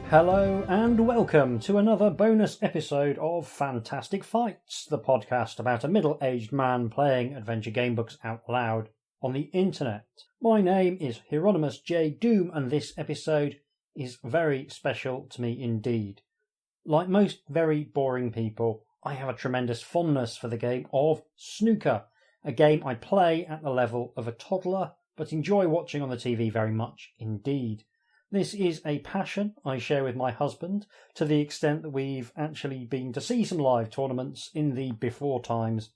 Hello and welcome to another bonus episode of Fantastic Fights, the podcast about a middle-aged man playing adventure gamebooks out loud on the internet. My name is Hieronymus J. Doom, and this episode is very special to me indeed. Like most very boring people, I have a tremendous fondness for the game of snooker, a game I play at the level of a toddler, but enjoy watching on the TV very much indeed. This is a passion I share with my husband, to the extent that we've actually been to see some live tournaments in the before times.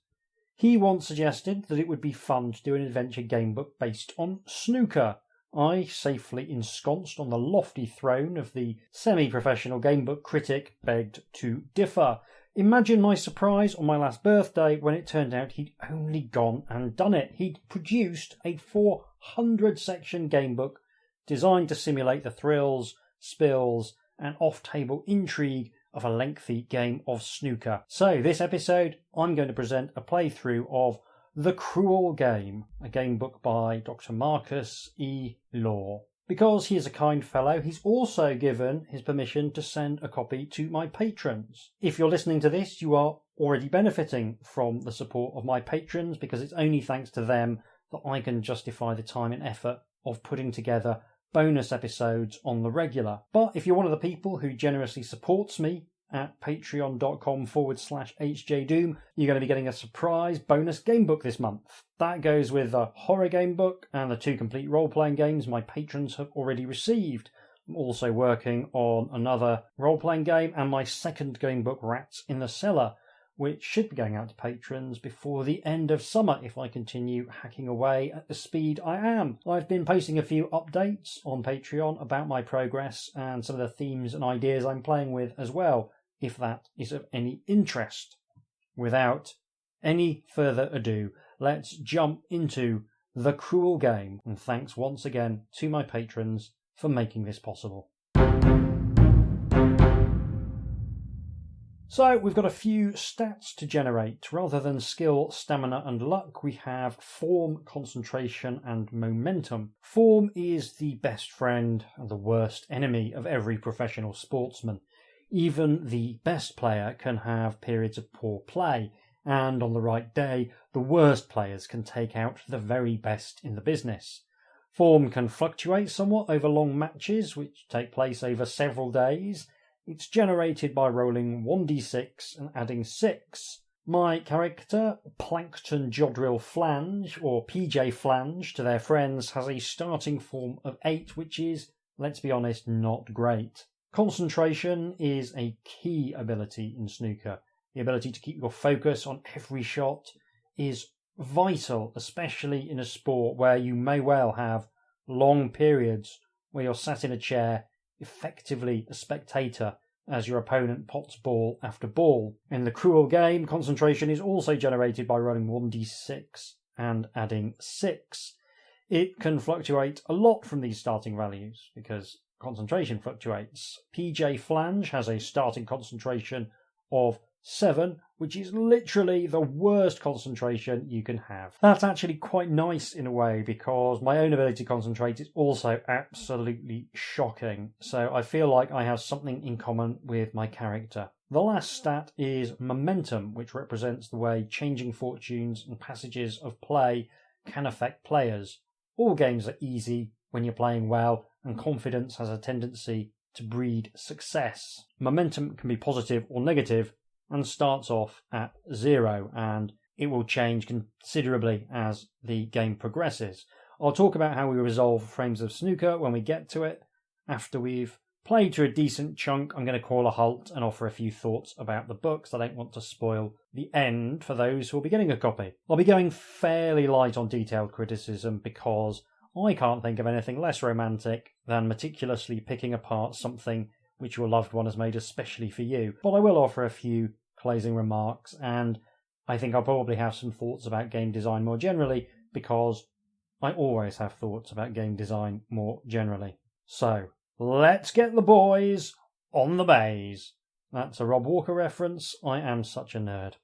He once suggested that it would be fun to do an adventure gamebook based on snooker. I, safely ensconced on the lofty throne of the semi-professional gamebook critic, begged to differ. Imagine my surprise on my last birthday when it turned out he'd only gone and done it. He'd produced a 400-section gamebook designed to simulate the thrills, spills, and off-table intrigue of a lengthy game of snooker. So, this episode, I'm going to present a playthrough of The Cruel Game, a gamebook by Dr. Marcus E. Law. Because he is a kind fellow, he's also given his permission to send a copy to my patrons. If you're listening to this, you are already benefiting from the support of my patrons, because it's only thanks to them that I can justify the time and effort of putting together bonus episodes on the regular. But if you're one of the people who generously supports me at patreon.com/HJDoom, you're going to be getting a surprise bonus gamebook this month. That goes with the horror gamebook and the 2 complete role-playing games my patrons have already received. I'm also working on another role-playing game and my second gamebook, Rats in the Cellar, which should be going out to patrons before the end of summer if I continue hacking away at the speed I am. I've been posting a few updates on Patreon about my progress and some of the themes and ideas I'm playing with as well, if that is of any interest. Without any further ado, let's jump into The Cruel Game, and thanks once again to my patrons for making this possible. So we've got a few stats to generate. Rather than skill, stamina and luck, we have form, concentration and momentum. Form is the best friend and the worst enemy of every professional sportsman. Even the best player can have periods of poor play, and on the right day, the worst players can take out the very best in the business. Form can fluctuate somewhat over long matches, which take place over several days. It's generated by rolling 1d6 and adding 6. My character, Plankton Jodril Flange, or PJ Flange to their friends, has a starting form of 8, which is, let's be honest, not great. Concentration is a key ability in snooker. The ability to keep your focus on every shot is vital, especially in a sport where you may well have long periods where you're sat in a chair, effectively a spectator, as your opponent pots ball after ball. In The Cruel Game, concentration is also generated by rolling 1d6 and adding 6. It can fluctuate a lot from these starting values, because concentration fluctuates. PJ Flange has a starting concentration of 7, which is literally the worst concentration you can have. That's actually quite nice in a way, because my own ability to concentrate is also absolutely shocking, so I feel like I have something in common with my character. The last stat is momentum, which represents the way changing fortunes and passages of play can affect players. All games are easy when you're playing well, and confidence has a tendency to breed success. Momentum can be positive or negative, and starts off at 0, and it will change considerably as the game progresses. I'll talk about how we resolve frames of snooker when we get to it. After we've played through a decent chunk, I'm going to call a halt and offer a few thoughts about the books. I don't want to spoil the end for those who will be getting a copy. I'll be going fairly light on detailed criticism, because I can't think of anything less romantic than meticulously picking apart something which your loved one has made especially for you. But I will offer a few closing remarks, and I think I'll probably have some thoughts about game design more generally, because I always have thoughts about game design more generally. So, let's get the boys on the bays. That's a Rob Walker reference. I am such a nerd.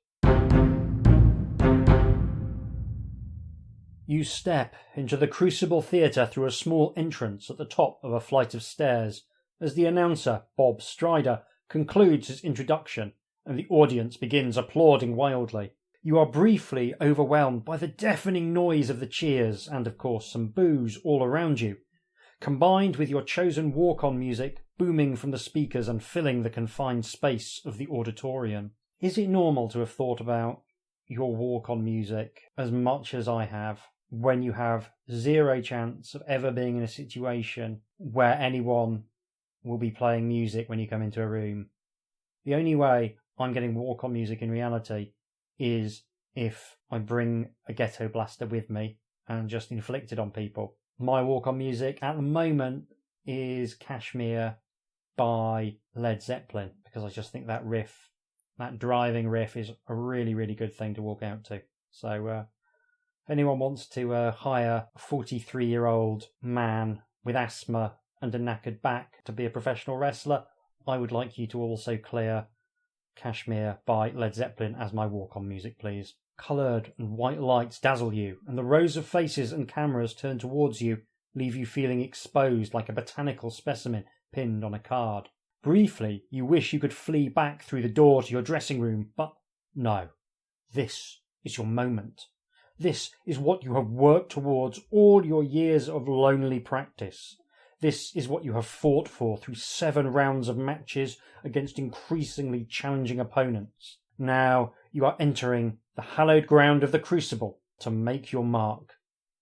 You step into the Crucible Theatre through a small entrance at the top of a flight of stairs as the announcer, Bob Strider, concludes his introduction and the audience begins applauding wildly. You are briefly overwhelmed by the deafening noise of the cheers and, of course, some boos all around you, combined with your chosen walk-on music booming from the speakers and filling the confined space of the auditorium. Is it normal to have thought about your walk-on music as much as I have, when you have zero chance of ever being in a situation where anyone will be playing music when you come into a room? The only way I'm getting walk-on music in reality is if I bring a ghetto blaster with me and just inflict it on people. My walk-on music at the moment is Kashmir by Led Zeppelin, because I just think that riff, that driving riff, is a really, really good thing to walk out to. So if anyone wants to hire a 43-year-old man with asthma and a knackered back to be a professional wrestler, I would like you to also clear Kashmir by Led Zeppelin as my walk-on music, please. Coloured and white lights dazzle you, and the rows of faces and cameras turned towards you leave you feeling exposed like a botanical specimen pinned on a card. Briefly, you wish you could flee back through the door to your dressing room, but no. This is your moment. This is what you have worked towards all your years of lonely practice. This is what you have fought for through 7 rounds of matches against increasingly challenging opponents. Now you are entering the hallowed ground of the Crucible to make your mark,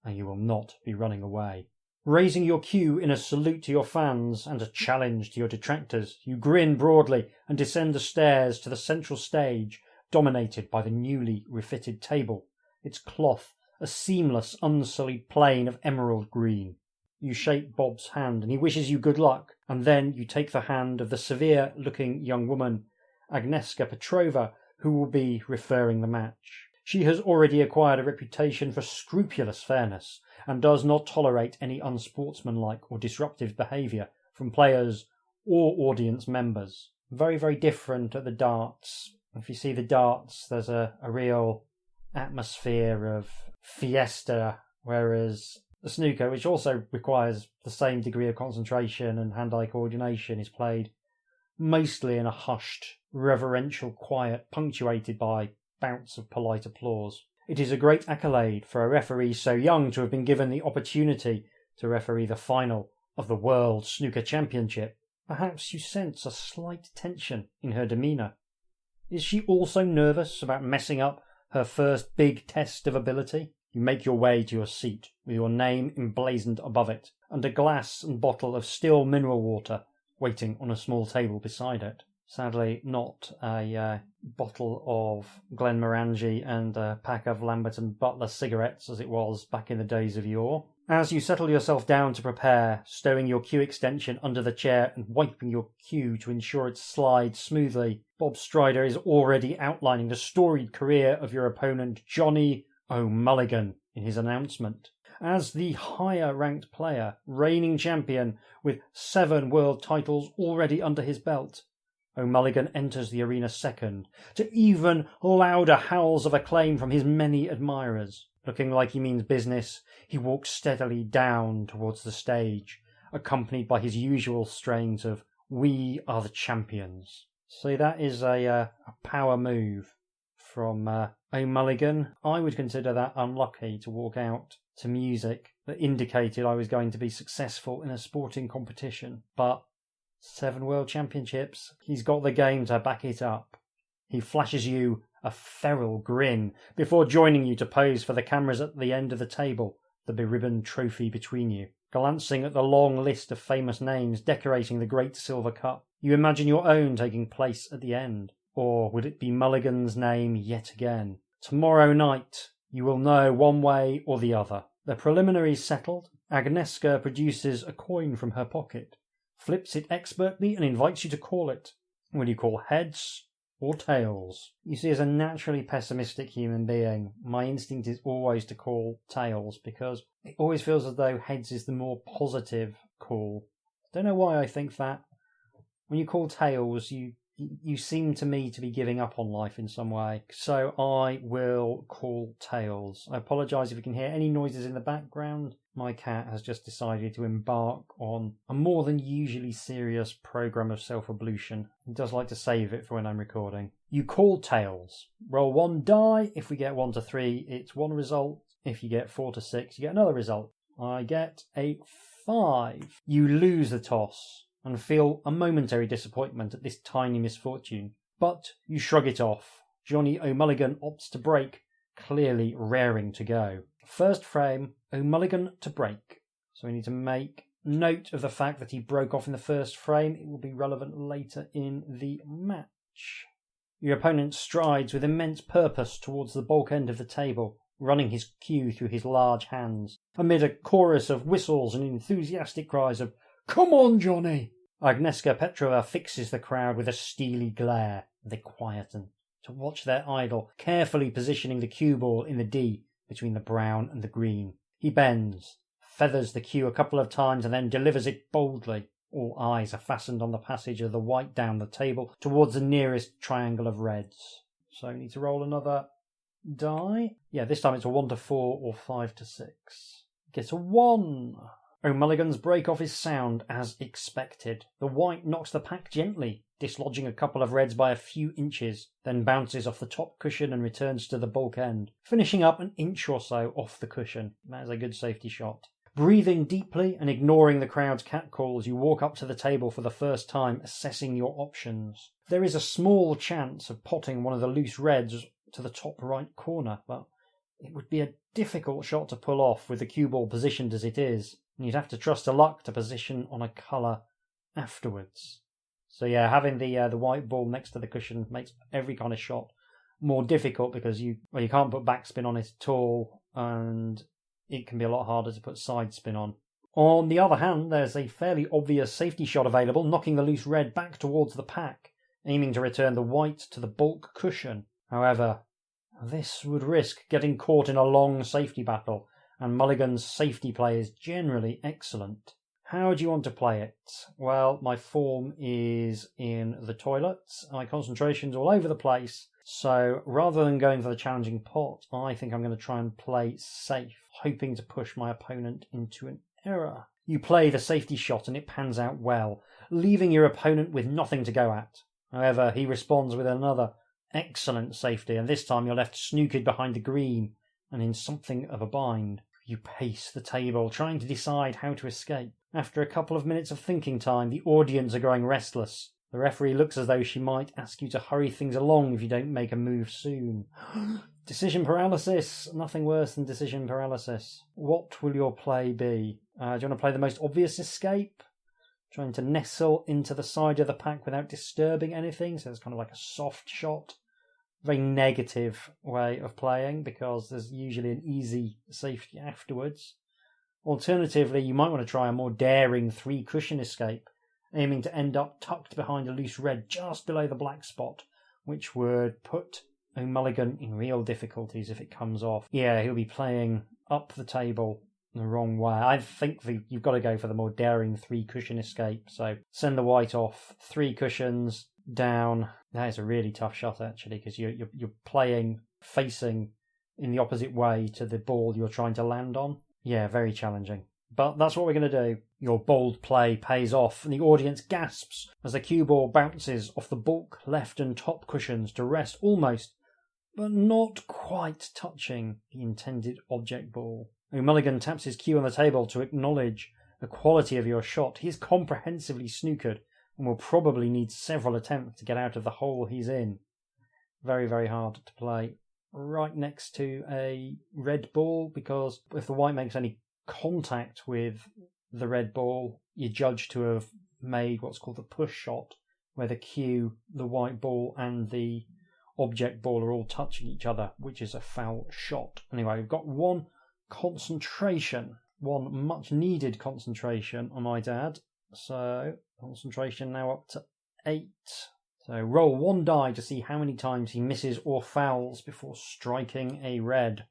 and you will not be running away. Raising your cue in a salute to your fans and a challenge to your detractors, you grin broadly and descend the stairs to the central stage, dominated by the newly refitted table, its cloth a seamless, unsullied plain of emerald green. You shake Bob's hand and he wishes you good luck, and then you take the hand of the severe-looking young woman, Agnieszka Petrova, who will be referring the match. She has already acquired a reputation for scrupulous fairness and does not tolerate any unsportsmanlike or disruptive behaviour from players or audience members. Very, very different at the darts. If you see the darts, there's a real atmosphere of fiesta, whereas the snooker, which also requires the same degree of concentration and hand-eye coordination, is played mostly in a hushed, reverential quiet punctuated by bouts of polite applause. It is a great accolade for a referee so young to have been given the opportunity to referee the final of the World Snooker Championship. Perhaps you sense a slight tension in her demeanour. Is she also nervous about messing up her first big test of ability? You make your way to your seat with your name emblazoned above it, and a glass and bottle of still mineral water waiting on a small table beside it. Sadly, not a bottle of Glenmorangie and a pack of Lambert and Butler cigarettes as it was back in the days of yore. As you settle yourself down to prepare, stowing your cue extension under the chair and wiping your cue to ensure it slides smoothly, Bob Strider is already outlining the storied career of your opponent, Johnny O'Mulligan, in his announcement. As the higher-ranked player, reigning champion, with 7 world titles already under his belt, O'Mulligan enters the arena second, to even louder howls of acclaim from his many admirers. Looking like he means business, he walks steadily down towards the stage, accompanied by his usual strains of "We are the champions." So that is a power move from O'Mulligan. I would consider that unlucky to walk out to music that indicated I was going to be successful in a sporting competition. But 7 world championships, he's got the game to back it up. He flashes you a feral grin before joining you to pose for the cameras at the end of the table, the beribboned trophy between you. Glancing at the long list of famous names decorating the great silver cup, you imagine your own taking place at the end. Or would it be Mulligan's name yet again? Tomorrow night you will know one way or the other. The preliminaries settled, Agnieszka produces a coin from her pocket, flips it expertly and invites you to call it. Will you call heads or tails? You see, as a naturally pessimistic human being, my instinct is always to call tails, because it always feels as though heads is the more positive call. Don't know why I think that. When you call tails, you you seem to me to be giving up on life in some way. So I will call tails. I apologise if you can hear any noises in the background. My cat has just decided to embark on a more than usually serious programme of self-ablution. He does like to save it for when I'm recording. You call tails. Roll 1 die. If we get 1 to 3, it's 1 result. If you get 4 to 6, you get another result. I get a 5. You lose the toss and feel a momentary disappointment at this tiny misfortune. But you shrug it off. Johnny O'Mulligan opts to break, clearly raring to go. First frame, O'Mulligan to break. So we need to make note of the fact that he broke off in the first frame. It will be relevant later in the match. Your opponent strides with immense purpose towards the bulk end of the table, running his cue through his large hands, amid a chorus of whistles and enthusiastic cries of, "Come on, Johnny!" Agnieszka Petrova fixes the crowd with a steely glare, and they quieten to watch their idol carefully positioning the cue ball in the D between the brown and the green. He bends, feathers the cue a couple of times, and then delivers it boldly. All eyes are fastened on the passage of the white down the table towards the nearest triangle of reds. So we need to roll another die. Yeah, this time it's a 1 to 4 or 5 to 6. Gets a 1. O'Mulligan's break-off is sound as expected. The white knocks the pack gently, dislodging a couple of reds by a few inches, then bounces off the top cushion and returns to the bulk end, finishing up an inch or so off the cushion. That is a good safety shot. Breathing deeply and ignoring the crowd's catcalls, you walk up to the table for the first time, assessing your options. There is a small chance of potting one of the loose reds to the top right corner, but it would be a difficult shot to pull off with the cue ball positioned as it is, and you'd have to trust to luck to position on a colour afterwards. So yeah, having the white ball next to the cushion makes every kind of shot more difficult because you can't put backspin on it at all, and it can be a lot harder to put side spin on. On the other hand, there's a fairly obvious safety shot available, knocking the loose red back towards the pack, aiming to return the white to the bulk cushion. However, this would risk getting caught in a long safety battle, and Mulligan's safety play is generally excellent. How do you want to play it? Well, my form is in the toilet, my concentration's all over the place, so rather than going for the challenging pot, I think I'm going to try and play safe, hoping to push my opponent into an error. You play the safety shot and it pans out well, leaving your opponent with nothing to go at. However, he responds with another excellent safety, and this time you're left snookered behind the green and in something of a bind. You pace the table, trying to decide how to escape. After a couple of minutes of thinking time, the audience are growing restless. The referee looks as though she might ask you to hurry things along if you don't make a move soon. Decision paralysis. Nothing worse than decision paralysis. What will your play be? Do you want to play the most obvious escape? Trying to nestle into the side of the pack without disturbing anything, so it's kind of like a soft shot. Very negative way of playing because there's usually an easy safety afterwards. Alternatively, you might want to try a more daring 3-cushion escape, aiming to end up tucked behind a loose red just below the black spot, which would put O'Mulligan in real difficulties if it comes off. Yeah, he'll be playing up the table the wrong way. I think you've got to go for the more daring 3-cushion escape. So send the white off, 3 cushions down. That is a really tough shot actually, because you're playing facing in the opposite way to the ball you're trying to land on. Yeah, very challenging. But that's what we're going to do. Your bold play pays off, and the audience gasps as the cue ball bounces off the bulk left and top cushions to rest almost, but not quite touching the intended object ball. O'Mulligan taps his cue on the table to acknowledge the quality of your shot. He is comprehensively snookered and will probably need several attempts to get out of the hole he's in. Very, very hard to play right next to a red ball, because if the white makes any contact with the red ball, you're judged to have made what's called the push shot, where the cue, the white ball and the object ball are all touching each other, which is a foul shot. Anyway, we've got one concentration, one much needed concentration, I might add. So concentration now up to 8. So roll 1 die to see how many times he misses or fouls before striking a red.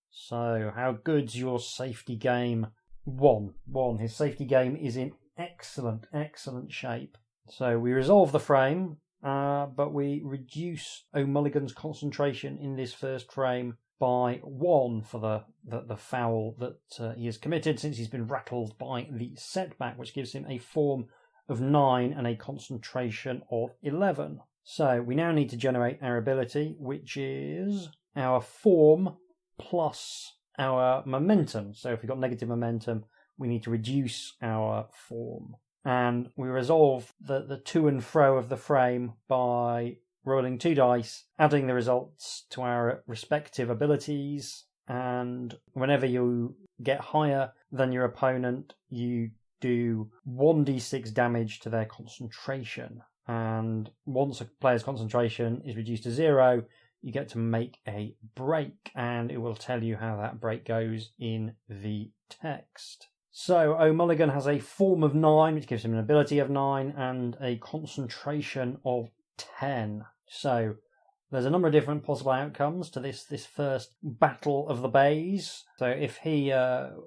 So how good's your safety game? 1. His safety game is in excellent shape. So we resolve the frame. but we reduce O'Mulligan's concentration in this first frame by 1 for the foul that he has committed, since he's been rattled by the setback, which gives him a form of 9 and a concentration of 11. So we now need to generate our ability, which is our form plus our momentum. So if we've got negative momentum, we need to reduce our form. And we resolve the to and fro of the frame by rolling 2 dice, adding the results to our respective abilities, and whenever you get higher than your opponent, you do 1d6 damage to their concentration. And once a player's concentration is reduced to 0, you get to make a break, and it will tell you how that break goes in the text. So O'Mulligan has a form of 9, which gives him an ability of 9, and a concentration of 10. So there's a number of different possible outcomes to this first battle of the bays. So if he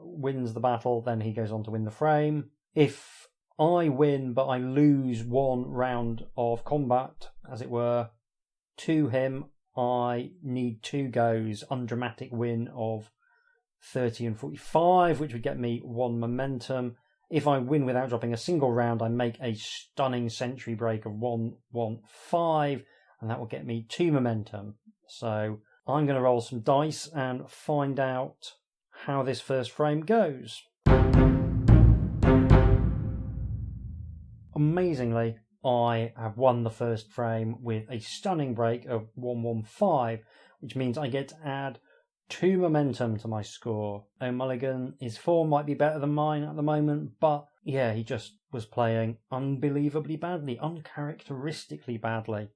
wins the battle, then he goes on to win the frame. If I win, but I lose 1 round of combat, as it were, to him, I need 2 goes, undramatic win of 30 and 45, which would get me 1 momentum. If I win without dropping a single round, I make a stunning century break of 1-1-5, and that will get me 2 momentum. So I'm going to roll some dice and find out how this first frame goes. Amazingly, I have won the first frame with a stunning break of 1-1-5, which means I get to add 2 momentum to my score. O'Mulligan, his form might be better than mine at the moment, but yeah, he just was playing unbelievably badly, uncharacteristically badly.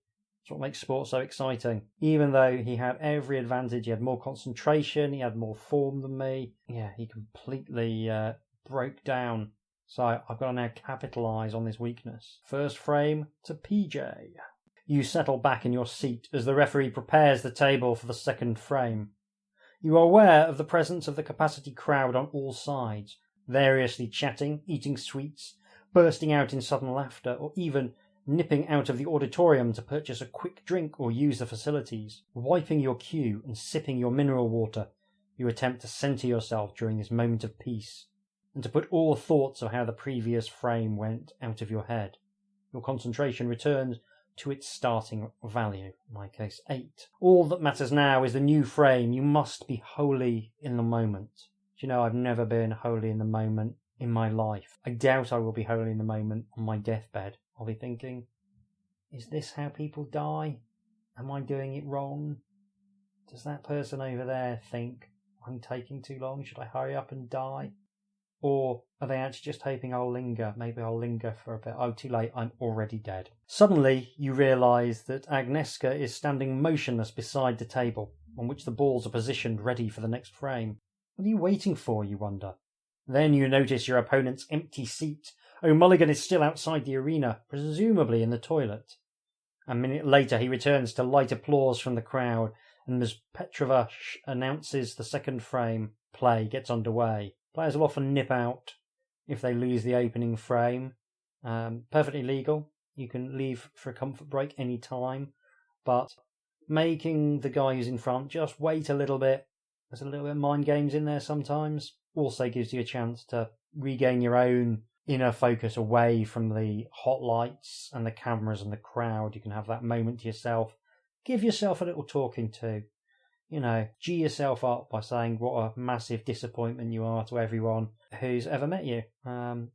That's what makes sport so exciting. Even though he had every advantage, he had more concentration, he had more form than me. Yeah, he completely broke down. So I've got to now capitalise on this weakness. First frame to PJ. You settle back in your seat as the referee prepares the table for the second frame. You are aware of the presence of the capacity crowd on all sides, variously chatting, eating sweets, bursting out in sudden laughter, or even nipping out of the auditorium to purchase a quick drink or use the facilities. Wiping your cue and sipping your mineral water, you attempt to centre yourself during this moment of peace, and to put all thoughts of how the previous frame went out of your head. Your concentration returns to its starting value, in my case 8. All that matters now is the new frame. You must be wholly in the moment. Do you know, I've never been wholly in the moment in my life. I doubt I will be wholly in the moment on my deathbed. I'll be thinking, is this how people die? Am I doing it wrong? Does that person over there think I'm taking too long? Should I hurry up and die? Or are they actually just hoping I'll linger? Maybe I'll linger for a bit. Oh, too late, I'm already dead. Suddenly, you realise that Agnieszka is standing motionless beside the table, on which the balls are positioned ready for the next frame. What are you waiting for, you wonder? Then you notice your opponent's empty seat. O'Mulligan is still outside the arena, presumably in the toilet. A minute later, he returns to light applause from the crowd, and Ms. Petrova announces the second frame. Play gets underway. Players will often nip out if they lose the opening frame. Perfectly legal. You can leave for a comfort break any time. But making the guy who's in front just wait a little bit. There's a little bit of mind games in there sometimes. Also gives you a chance to regain your own inner focus away from the hot lights and the cameras and the crowd. You can have that moment to yourself. Give yourself a little talking to. You know, G yourself up by saying what a massive disappointment you are to everyone who's ever met you.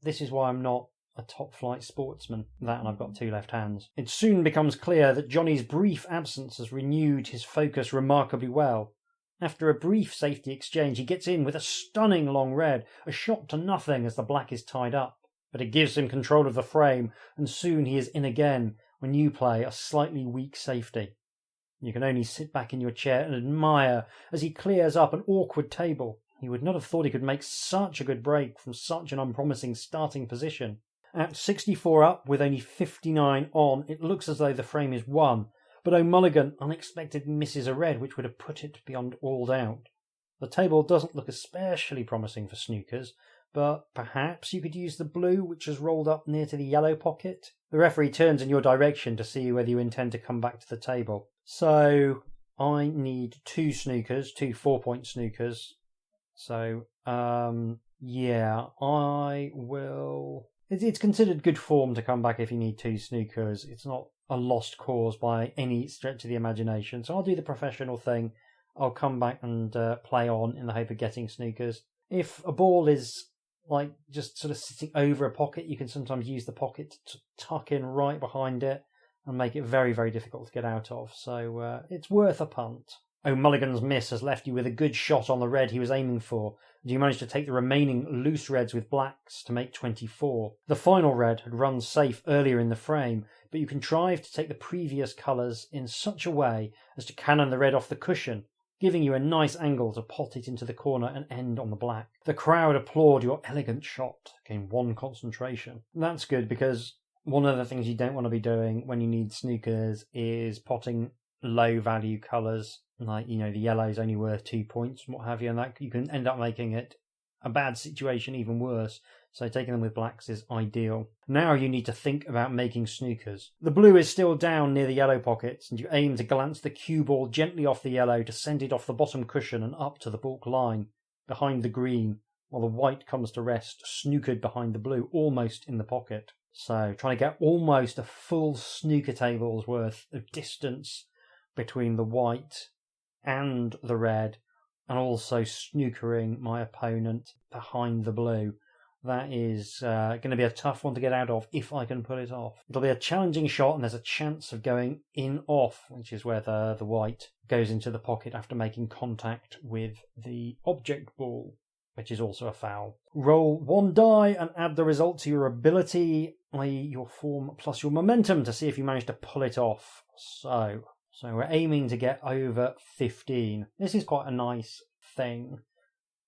This is why I'm not a top-flight sportsman. That, and I've got 2 left hands. It soon becomes clear that Johnny's brief absence has renewed his focus remarkably well. After a brief safety exchange, he gets in with a stunning long red, a shot to nothing as the black is tied up. But it gives him control of the frame, and soon he is in again when you play a slightly weak safety. You can only sit back in your chair and admire as he clears up an awkward table. You would not have thought he could make such a good break from such an unpromising starting position. At 64 up, with only 59 on, it looks as though the frame is won, but O'Mulligan unexpectedly misses a red which would have put it beyond all doubt. The table doesn't look especially promising for snookers, but perhaps you could use the blue, which is rolled up near to the yellow pocket. The referee turns in your direction to see whether you intend to come back to the table. So I need 2 snookers, 2 4-point snookers. So, yeah, I will... It's considered good form to come back if you need 2 snookers. It's not a lost cause by any stretch of the imagination. So I'll do the professional thing. I'll come back and play on in the hope of getting snookers. If a ball is like just sort of sitting over a pocket, you can sometimes use the pocket to tuck in right behind it and make it very, very difficult to get out of. So it's worth a punt. O'Mulligan's miss has left you with a good shot on the red he was aiming for, and you managed to take the remaining loose reds with blacks to make 24. The final red had run safe earlier in the frame, but you contrived to take the previous colours in such a way as to cannon the red off the cushion, giving you a nice angle to pot it into the corner and end on the black. The crowd applaud your elegant shot. Gain 1 concentration. That's good, because one of the things you don't want to be doing when you need snookers is potting low value colours, like, the yellow's only worth 2 points and what have you, and that you can end up making it a bad situation even worse. So taking them with blacks is ideal. Now you need to think about making snookers. The blue is still down near the yellow pockets, and you aim to glance the cue ball gently off the yellow to send it off the bottom cushion and up to the baulk line, behind the green, while the white comes to rest, snookered behind the blue, almost in the pocket. So trying to get almost a full snooker table's worth of distance between the white and the red, and also snookering my opponent behind the blue. That is going to be a tough one to get out of if I can pull it off. It'll be a challenging shot, and there's a chance of going in off, which is where the white goes into the pocket after making contact with the object ball, which is also a foul. Roll 1 die and add the result to your ability, i.e. your form plus your momentum, to see if you manage to pull it off. So we're aiming to get over 15. This is quite a nice thing,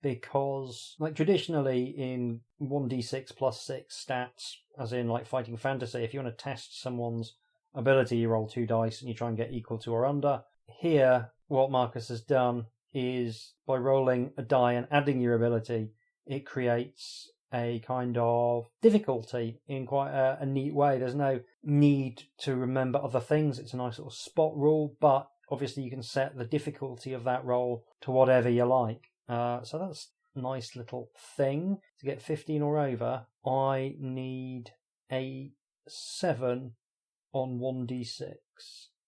because traditionally in 1d6 plus 6 stats, as in like Fighting Fantasy, if you want to test someone's ability, you roll 2 dice and you try and get equal to or under. Here, what Marcus has done is, by rolling a die and adding your ability, it creates a kind of difficulty in quite a neat way. There's no need to remember other things. It's a nice little spot rule, but obviously you can set the difficulty of that roll to whatever you like. So that's a nice little thing. To get 15 or over, I need a 7 on 1d6.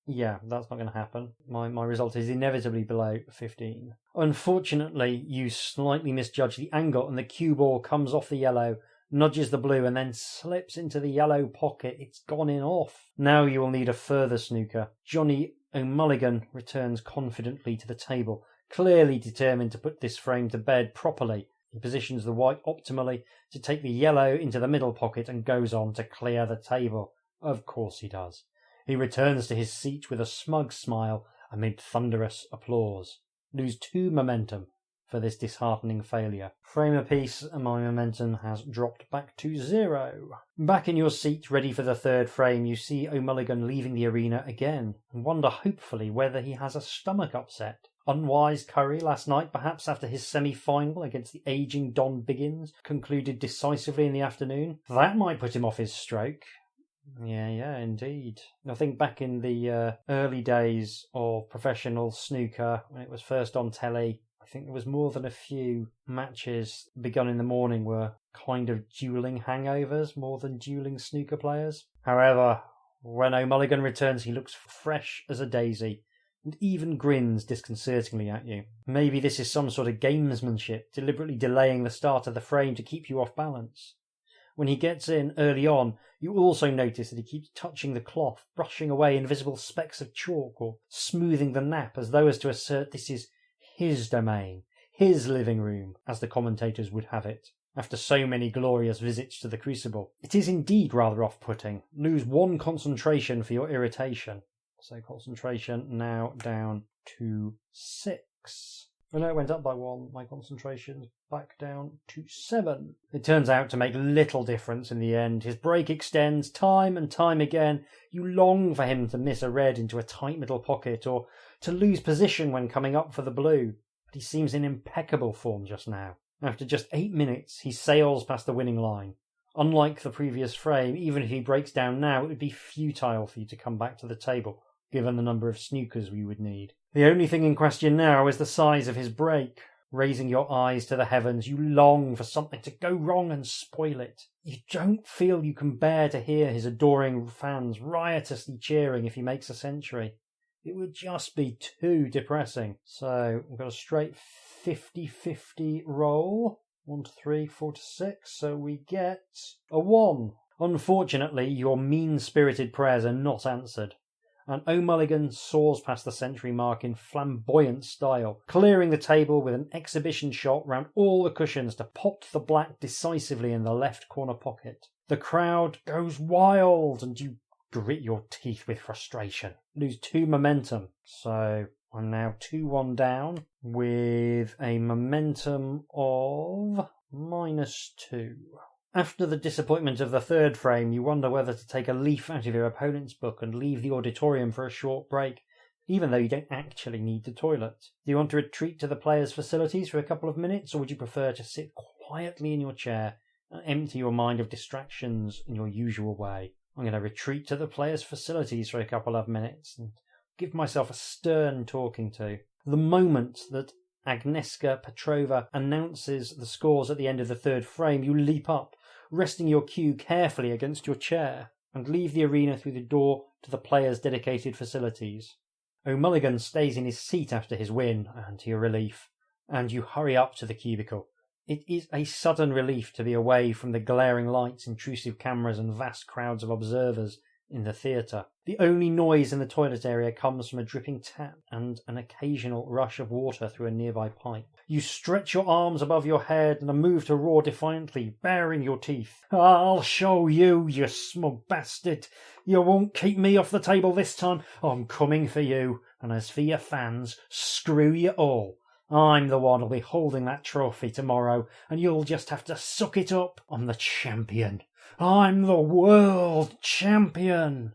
Yeah, that's not going to happen. My result is inevitably below 15. Unfortunately, you slightly misjudge the angle, and the cue ball comes off the yellow, nudges the blue, and then slips into the yellow pocket. It's gone in off. Now you will need a further snooker. Johnny O'Mulligan returns confidently to the table, clearly determined to put this frame to bed properly. He positions the white optimally to take the yellow into the middle pocket and goes on to clear the table. Of course he does. He returns to his seat with a smug smile amid thunderous applause. Lose 2 momentum for this disheartening failure. Frame apiece, and my momentum has dropped back to 0. Back in your seat, ready for the 3rd frame, you see O'Mulligan leaving the arena again, and wonder hopefully whether he has a stomach upset. Unwise curry last night, perhaps, after his semi-final against the ageing Don Biggins concluded decisively in the afternoon. That might put him off his stroke. Yeah, indeed. I think back in the early days of professional snooker, when it was first on telly, I think there was more than a few matches begun in the morning were kind of duelling hangovers more than duelling snooker players. However, when O'Mulligan returns, he looks fresh as a daisy, and even grins disconcertingly at you. Maybe this is some sort of gamesmanship, deliberately delaying the start of the frame to keep you off balance. When he gets in early on, you also notice that he keeps touching the cloth, brushing away invisible specks of chalk, or smoothing the nap as though as to assert this is his domain, his living room, as the commentators would have it, after so many glorious visits to the Crucible. It is indeed rather off-putting. Lose 1 concentration for your irritation. So concentration now down to 6. Oh no, it went up by 1. My concentration's back down to 7. It turns out to make little difference in the end. His break extends time and time again. You long for him to miss a red into a tight middle pocket, or to lose position when coming up for the blue. But he seems in impeccable form just now. After just 8 minutes, he sails past the winning line. Unlike the previous frame, even if he breaks down now, it would be futile for you to come back to the table, given the number of snookers we would need. The only thing in question now is the size of his break. Raising your eyes to the heavens, you long for something to go wrong and spoil it. You don't feel you can bear to hear his adoring fans riotously cheering if he makes a century. It would just be too depressing. So we've got a straight 50-50 roll. 1 to 3, 4 to 6. So we get a 1. Unfortunately, your mean-spirited prayers are not answered, and O'Mulligan soars past the century mark in flamboyant style, clearing the table with an exhibition shot round all the cushions to pop the black decisively in the left corner pocket. The crowd goes wild, and you grit your teeth with frustration. Lose 2 momentum, so I'm now 2-1 down with a momentum of -2. After the disappointment of the third frame, you wonder whether to take a leaf out of your opponent's book and leave the auditorium for a short break, even though you don't actually need the toilet. Do you want to retreat to the players' facilities for a couple of minutes, or would you prefer to sit quietly in your chair and empty your mind of distractions in your usual way? I'm going to retreat to the players' facilities for a couple of minutes and give myself a stern talking to. The moment that Agnieszka Petrova announces the scores at the end of the third frame, you leap up, resting your cue carefully against your chair, and leave the arena through the door to the players' dedicated facilities. O'Mulligan stays in his seat after his win, and to your relief, and you hurry up to the cubicle. It is a sudden relief to be away from the glaring lights, intrusive cameras, and vast crowds of observers in the theatre. The only noise in the toilet area comes from a dripping tap and an occasional rush of water through a nearby pipe. You stretch your arms above your head and move to roar defiantly, baring your teeth. "I'll show you, you smug bastard. You won't keep me off the table this time. I'm coming for you. And as for your fans, screw you all. I'm the one who'll be holding that trophy tomorrow, and you'll just have to suck it up. I'm the champion. I'm the world champion."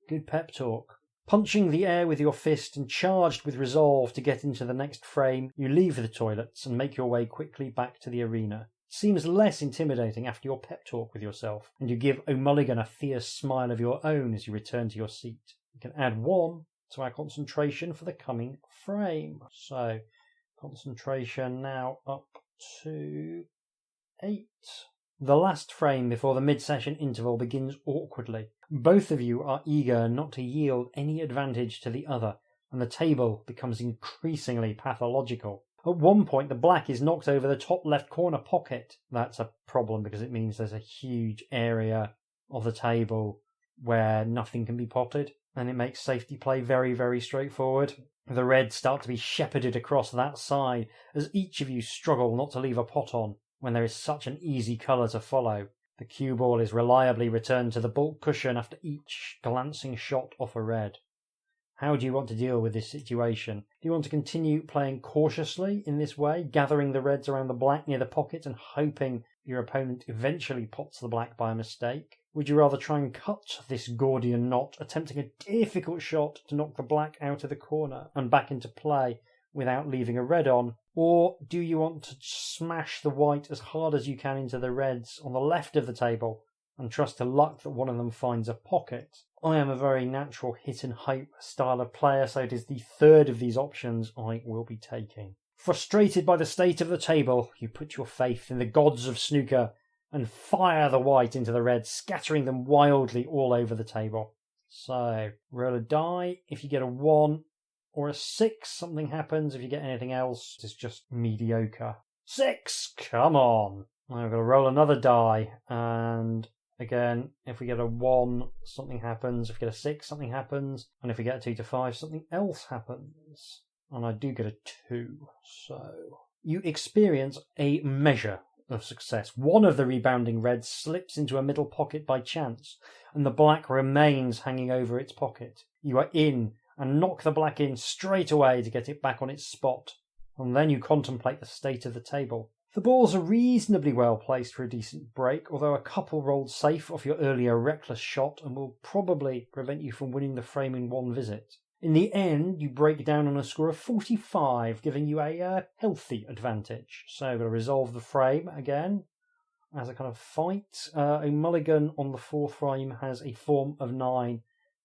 Good pep talk. Punching the air with your fist and charged with resolve to get into the next frame, you leave the toilets and make your way quickly back to the arena. It seems less intimidating after your pep talk with yourself, and you give O'Mulligan a fierce smile of your own as you return to your seat. You can add 1 to our concentration for the coming frame. So, concentration now up to 8. The last frame before the mid-session interval begins awkwardly. Both of you are eager not to yield any advantage to the other, and the table becomes increasingly pathological. At one point, the black is knocked over the top left corner pocket. That's a problem because it means there's a huge area of the table where nothing can be potted, and it makes safety play very, very straightforward. The reds start to be shepherded across that side as each of you struggle not to leave a pot on when there is such an easy colour to follow. The cue ball is reliably returned to the bulk cushion after each glancing shot off a red. How do you want to deal with this situation? Do you want to continue playing cautiously in this way, gathering the reds around the black near the pocket and hoping your opponent eventually pots the black by mistake? Would you rather try and cut this Gordian knot, attempting a difficult shot to knock the black out of the corner and back into play without leaving a red on? Or do you want to smash the white as hard as you can into the reds on the left of the table and trust to luck that one of them finds a pocket? I am a very natural hit and hope style of player, so it is the third of these options I will be taking. Frustrated by the state of the table, you put your faith in the gods of snooker and fire the white into the red, scattering them wildly all over the table. So, roll a die. If you get a 1 or a 6, something happens. If you get anything else, it's just mediocre. 6! Come on! I'm going to roll another die, and again, if we get a 1, something happens. If we get a 6, something happens. And if we get a 2 to 5, something else happens. And I do get a 2, so you experience a measure of success. One of the rebounding reds slips into a middle pocket by chance, and the black remains hanging over its pocket. You are in, and knock the black in straight away to get it back on its spot, and then you contemplate the state of the table. The balls are reasonably well placed for a decent break, although a couple rolled safe off your earlier reckless shot and will probably prevent you from winning the frame in one visit. In the end, you break down on a score of 45, giving you a healthy advantage. So I'm going to resolve the frame again as a kind of fight. O'Mulligan on the 4th frame has a form of 9,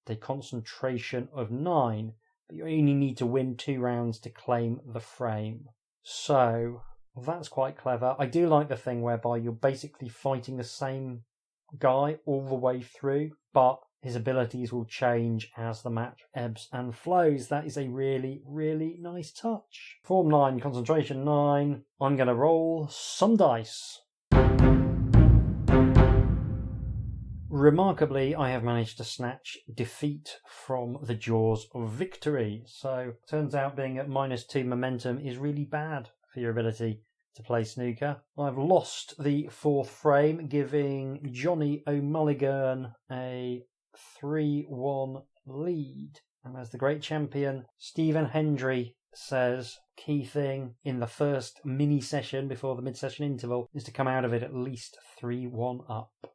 a concentration of 9, but you only need to win 2 rounds to claim the frame. So that's quite clever. I do like the thing whereby you're basically fighting the same guy all the way through, but his abilities will change as the match ebbs and flows. That is a really, really nice touch. Form 9, concentration 9. I'm going to roll some dice. Remarkably, I have managed to snatch defeat from the jaws of victory. So, turns out being at -2 momentum is really bad for your ability to play snooker. I've lost the 4th frame, giving Johnny O'Mulligan a 3-1 lead. And as the great champion Stephen Hendry says, key thing in the first mini session before the mid-session interval is to come out of it at least 3-1 up.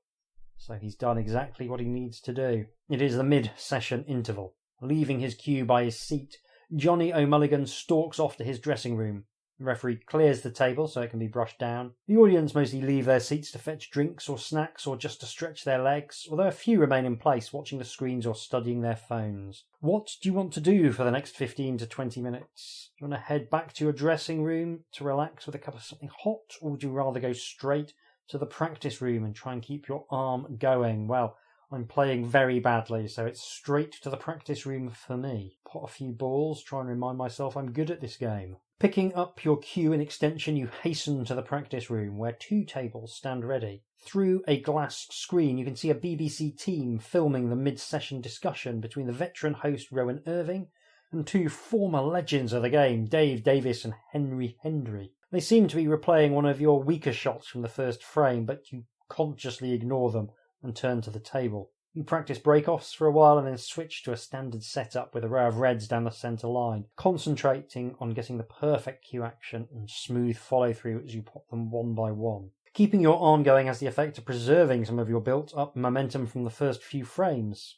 So he's done exactly what he needs to do. It is the mid-session interval. Leaving his cue by his seat, Johnny O'Mulligan stalks off to his dressing room. The referee clears the table so it can be brushed down. The audience mostly leave their seats to fetch drinks or snacks or just to stretch their legs, although a few remain in place watching the screens or studying their phones. What do you want to do for the next 15 to 20 minutes? Do you want to head back to your dressing room to relax with a cup of something hot, or would you rather go straight to the practice room and try and keep your arm going? Well, I'm playing very badly, so it's straight to the practice room for me. Pot a few balls, try and remind myself I'm good at this game. Picking up your cue and extension, you hasten to the practice room, where 2 tables stand ready. Through a glass screen, you can see a BBC team filming the mid-session discussion between the veteran host Rowan Irving and 2 former legends of the game, Dave Davis and Henry Hendry. They seem to be replaying one of your weaker shots from the first frame, but you consciously ignore them and turn to the table. You practice break-offs for a while and then switch to a standard setup with a row of reds down the centre line, concentrating on getting the perfect cue action and smooth follow-through as you pop them one by one. Keeping your arm going has the effect of preserving some of your built-up momentum from the first few frames.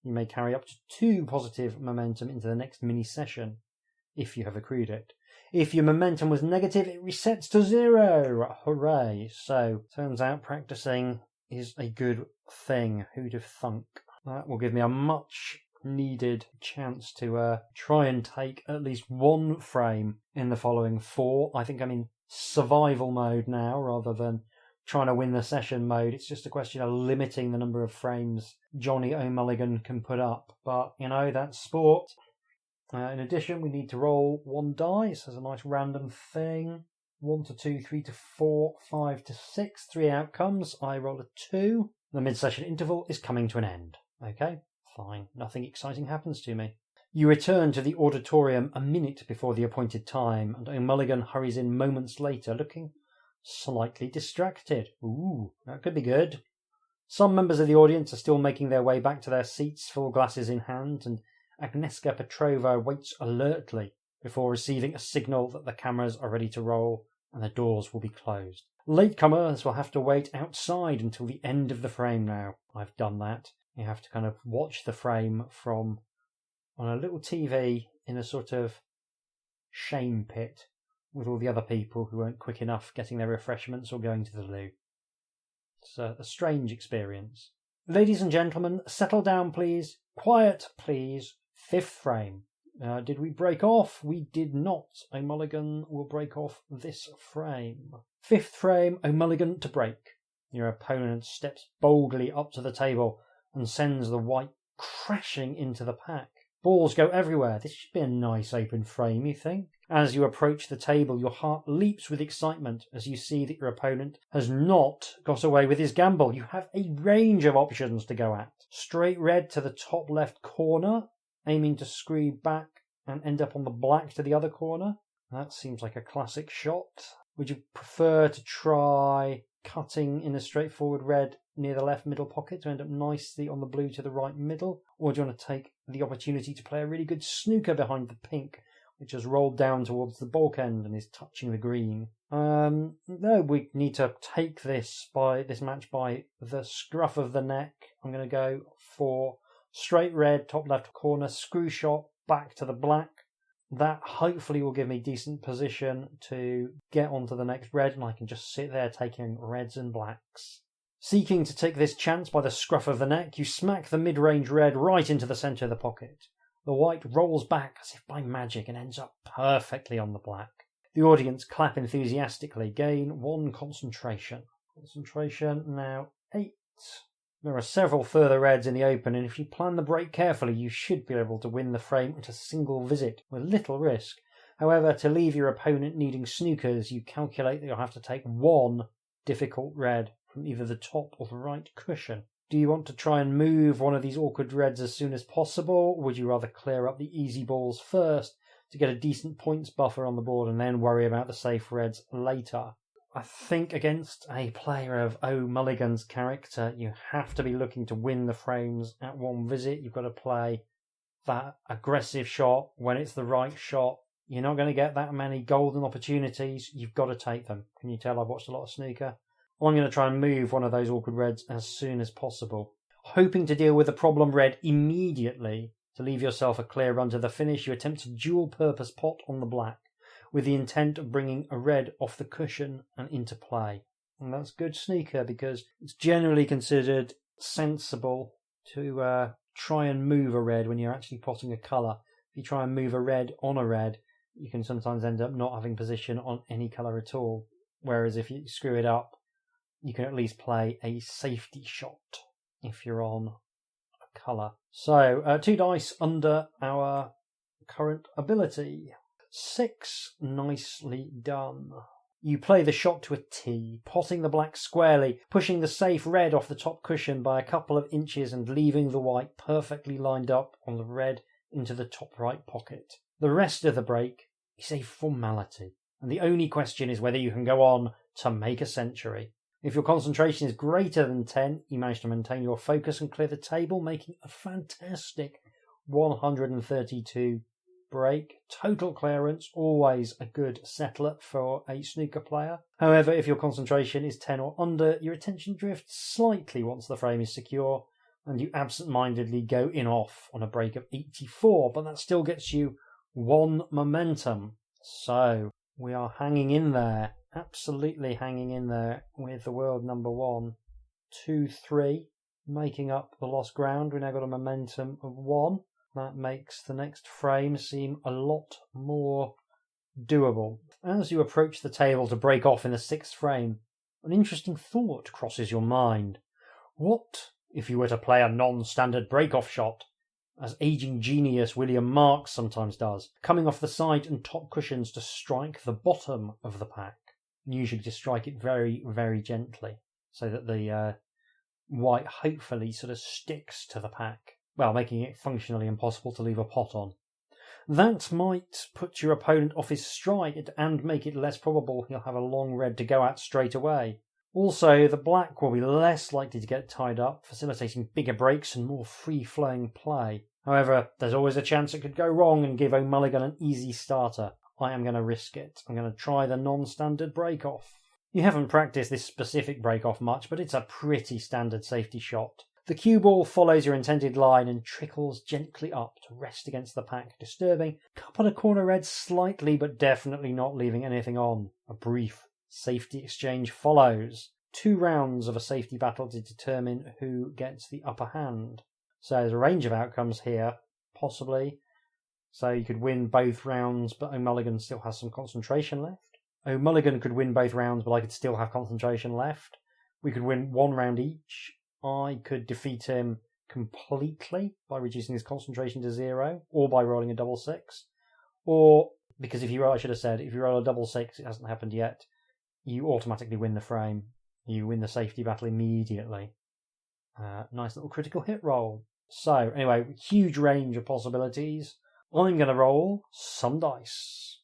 You may carry up to 2 positive momentum into the next mini-session, if you have accrued it. If your momentum was negative, it resets to 0. Hooray! So, turns out practicing is a good thing. Who'd have thunk? That will give me a much needed chance to try and take at least 1 frame in the following 4. I think I'm in survival mode now rather than trying to win the session mode. It's just a question of limiting the number of frames Johnny O'Mulligan can put up. But, you know, that's sport. In addition, we need to roll 1 dice as a nice random thing. 1 to 2, 3 to 4, 5 to 6. 3 outcomes. I roll a 2. The mid-session interval is coming to an end. Okay, fine. Nothing exciting happens to me. You return to the auditorium a minute before the appointed time, and O'Mulligan hurries in moments later, looking slightly distracted. Ooh, that could be good. Some members of the audience are still making their way back to their seats, full glasses in hand, and Agnieszka Petrova waits alertly before receiving a signal that the cameras are ready to roll and the doors will be closed. Latecomers will have to wait outside until the end of the frame now. I've done that. You have to kind of watch the frame from on a little TV in a sort of shame pit with all the other people who weren't quick enough getting their refreshments or going to the loo. It's a strange experience. Ladies and gentlemen, settle down please. Quiet please. 5th frame. Did we break off? We did not. O'Mulligan will break off this frame. 5th frame, O'Mulligan to break. Your opponent steps boldly up to the table and sends the white crashing into the pack. Balls go everywhere. This should be a nice open frame, you think? As you approach the table, your heart leaps with excitement as you see that your opponent has not got away with his gamble. You have a range of options to go at. Straight red to the top left corner, aiming to screw back and end up on the black to the other corner. That seems like a classic shot. Would you prefer to try cutting in a straightforward red near the left middle pocket to end up nicely on the blue to the right middle? Or do you want to take the opportunity to play a really good snooker behind the pink, which has rolled down towards the bulk end and is touching the green? No, we need to take this match by the scruff of the neck. I'm going to go for straight red, top left corner, screw shot, back to the black. That hopefully will give me decent position to get onto the next red, and I can just sit there taking reds and blacks. Seeking to take this chance by the scruff of the neck, you smack the mid-range red right into the centre of the pocket. The white rolls back as if by magic and ends up perfectly on the black. The audience clap enthusiastically, gain 1 concentration. Concentration now 8. There are several further reds in the open, and if you plan the break carefully, you should be able to win the frame at a single visit with little risk. However, to leave your opponent needing snookers, you calculate that you'll have to take 1 difficult red from either the top or the right cushion. Do you want to try and move one of these awkward reds as soon as possible? Or would you rather clear up the easy balls first to get a decent points buffer on the board and then worry about the safe reds later? I think against a player of O'Mulligan's character, you have to be looking to win the frames at 1 visit. You've got to play that aggressive shot when it's the right shot. You're not going to get that many golden opportunities. You've got to take them. Can you tell I've watched a lot of snooker? I'm going to try and move one of those awkward reds as soon as possible. Hoping to deal with the problem red immediately to leave yourself a clear run to the finish, you attempt a dual-purpose pot on the black, with the intent of bringing a red off the cushion and into play. And that's good snooker because it's generally considered sensible to try and move a red when you're actually potting a colour. If you try and move a red on a red, you can sometimes end up not having position on any colour at all. Whereas if you screw it up, you can at least play a safety shot if you're on a colour. So 2 dice under our current ability. 6, nicely done. You play the shot to a T, potting the black squarely, pushing the safe red off the top cushion by a couple of inches and leaving the white perfectly lined up on the red into the top right pocket. The rest of the break is a formality, and the only question is whether you can go on to make a century. If your concentration is greater than 10, you manage to maintain your focus and clear the table, making a fantastic 132 break. Total clearance, always a good settler for a snooker player. However, if your concentration is 10 or under, your attention drifts slightly once the frame is secure, and you absent-mindedly go in-off on a break of 84, but that still gets you 1 momentum. So, we are hanging in there. Absolutely hanging in there with the world number 1, 2, 3, making up the lost ground. We now got a momentum of 1. That makes the next frame seem a lot more doable. As you approach the table to break off in the 6th frame, an interesting thought crosses your mind. What if you were to play a non-standard break-off shot, as aging genius William Marks sometimes does, coming off the side and top cushions to strike the bottom of the pack? Usually to strike it very, very gently, so that the white hopefully sort of sticks to the pack, well, making it functionally impossible to leave a pot on. That might put your opponent off his stride and make it less probable he'll have a long red to go at straight away. Also, the black will be less likely to get tied up, facilitating bigger breaks and more free-flowing play. However, there's always a chance it could go wrong and give O'Mulligan an easy starter. I am going to risk it. I'm going to try the non-standard break-off. You haven't practiced this specific break-off much, but it's a pretty standard safety shot. The cue ball follows your intended line and trickles gently up to rest against the pack, disturbing a couple of corner reds slightly, but definitely not leaving anything on. A brief safety exchange follows. 2 rounds of a safety battle to determine who gets the upper hand. So there's a range of outcomes here, possibly. So you could win both rounds, but O'Mulligan still has some concentration left. O'Mulligan could win both rounds, but I could still have concentration left. We could win 1 round each. I could defeat him completely by reducing his concentration to 0, or by rolling a double 6. Or, because if you roll a double 6, it hasn't happened yet, you automatically win the frame. You win the safety battle immediately. Nice little critical hit roll. So, anyway, huge range of possibilities. I'm going to roll some dice.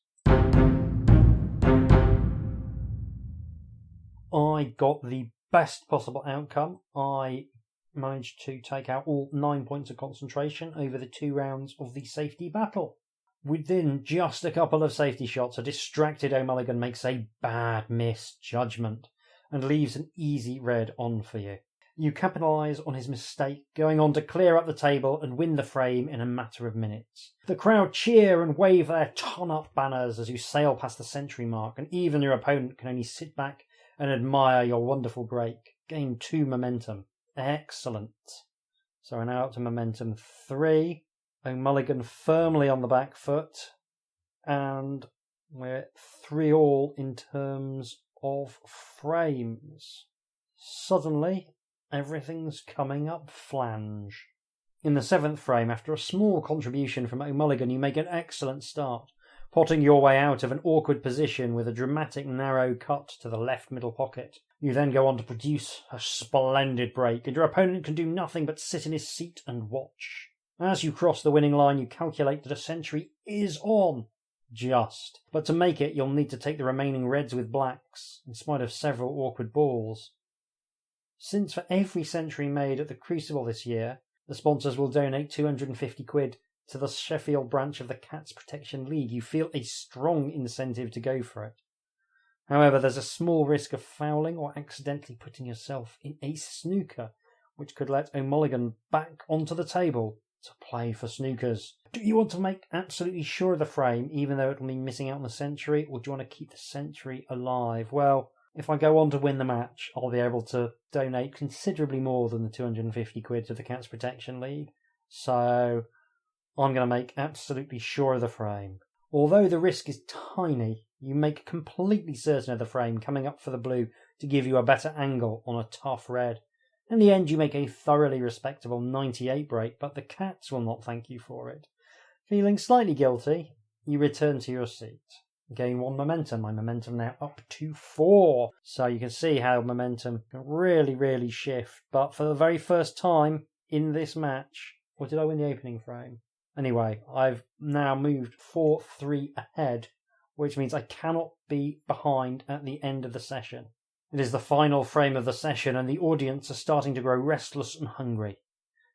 I got the best possible outcome. I managed to take out all 9 points of concentration over the 2 rounds of the safety battle. Within just a couple of safety shots, a distracted O'Mulligan makes a bad misjudgment and leaves an easy red on for you. You capitalise on his mistake, going on to clear up the table and win the frame in a matter of minutes. The crowd cheer and wave their ton-up banners as you sail past the century mark, and even your opponent can only sit back and admire your wonderful break. Game 2 momentum. Excellent. So we're now up to momentum 3. O'Mulligan firmly on the back foot, and we're 3-all in terms of frames. Suddenly, everything's coming up flange. In the 7th frame, after a small contribution from O'Mulligan, you make an excellent start, potting your way out of an awkward position with a dramatic narrow cut to the left middle pocket. You then go on to produce a splendid break, and your opponent can do nothing but sit in his seat and watch. As you cross the winning line, you calculate that a century is on. Just. But to make it, you'll need to take the remaining reds with blacks, in spite of several awkward balls. Since for every century made at the Crucible this year, the sponsors will donate £250 to the Sheffield branch of the Cats Protection League, you feel a strong incentive to go for it. However, there's a small risk of fouling or accidentally putting yourself in ace snooker, which could let O'Mulligan back onto the table to play for snookers. Do you want to make absolutely sure of the frame, even though it'll mean missing out on the century, or do you want to keep the century alive? Well, if I go on to win the match, I'll be able to donate considerably more than the £250 to the Cats Protection League. So I'm going to make absolutely sure of the frame. Although the risk is tiny, you make completely certain of the frame coming up for the blue to give you a better angle on a tough red. In the end, you make a thoroughly respectable 98 break, but the Cats will not thank you for it. Feeling slightly guilty, you return to your seat. Gain 1 momentum. My momentum now up to 4. So you can see how momentum can really shift. But for the very first time in this match, or did I win the opening frame? Anyway, I've now moved 4-3 ahead, which means I cannot be behind at the end of the session. It is the final frame of the session, and the audience are starting to grow restless and hungry.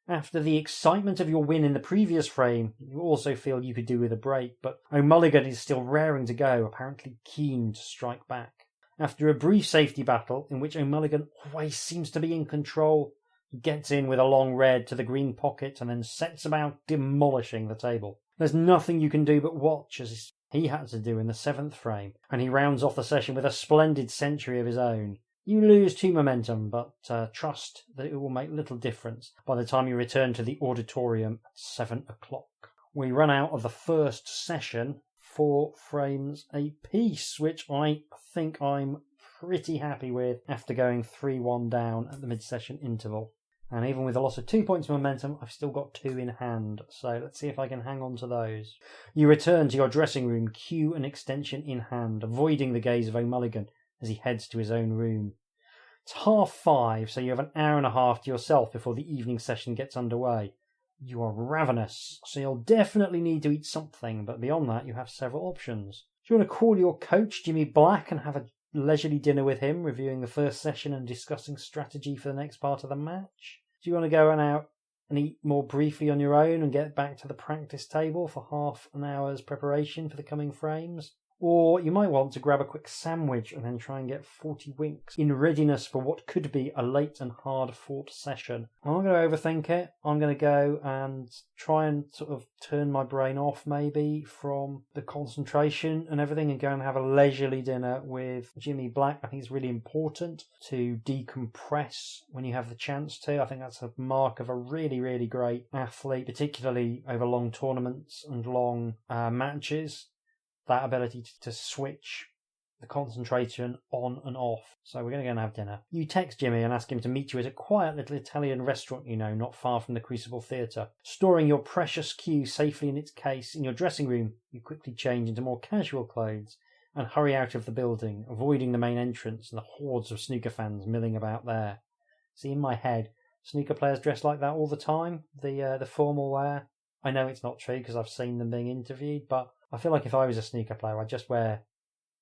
After the excitement of your win in the previous frame, you also feel you could do with a break, but O'Mulligan is still raring to go, apparently keen to strike back. After a brief safety battle, in which O'Mulligan always seems to be in control, he gets in with a long red to the green pocket and then sets about demolishing the table. There's nothing you can do but watch, as he had to do in the 7th frame, and he rounds off the session with a splendid century of his own. You lose 2 momentum, but trust that it will make little difference by the time you return to the auditorium at 7 o'clock. We run out of the first session 4 frames apiece, which I think I'm pretty happy with after going 3-1 down at the mid-session interval. And even with a loss of 2 points of momentum, I've still got 2 in hand. So let's see if I can hang on to those. You return to your dressing room, cue and extension in hand, avoiding the gaze of O'Mulligan as he heads to his own room. It's 5:30, so you have an hour and a half to yourself before the evening session gets underway. You are ravenous, so you'll definitely need to eat something, but beyond that you have several options. Do you want to call your coach, Jimmy Black, and have a leisurely dinner with him, reviewing the first session and discussing strategy for the next part of the match? Do you want to go out and eat more briefly on your own and get back to the practice table for half an hour's preparation for the coming frames? Or you might want to grab a quick sandwich and then try and get 40 winks in readiness for what could be a late and hard-fought session. I'm not going to overthink it. I'm going to go and try and sort of turn my brain off maybe from the concentration and everything and go and have a leisurely dinner with Jimmy Black. I think it's really important to decompress when you have the chance to. I think that's a mark of a really great athlete, particularly over long tournaments and long matches. That ability to switch the concentration on and off. So we're going to go and have dinner. You text Jimmy and ask him to meet you at a quiet little Italian restaurant you know, not far from the Crucible Theatre. Storing your precious cue safely in its case in your dressing room, you quickly change into more casual clothes and hurry out of the building, avoiding the main entrance and the hordes of snooker fans milling about there. See, in my head, snooker players dress like that all the time, the formal wear. I know it's not true because I've seen them being interviewed, but I feel like if I was a snooker player, I'd just wear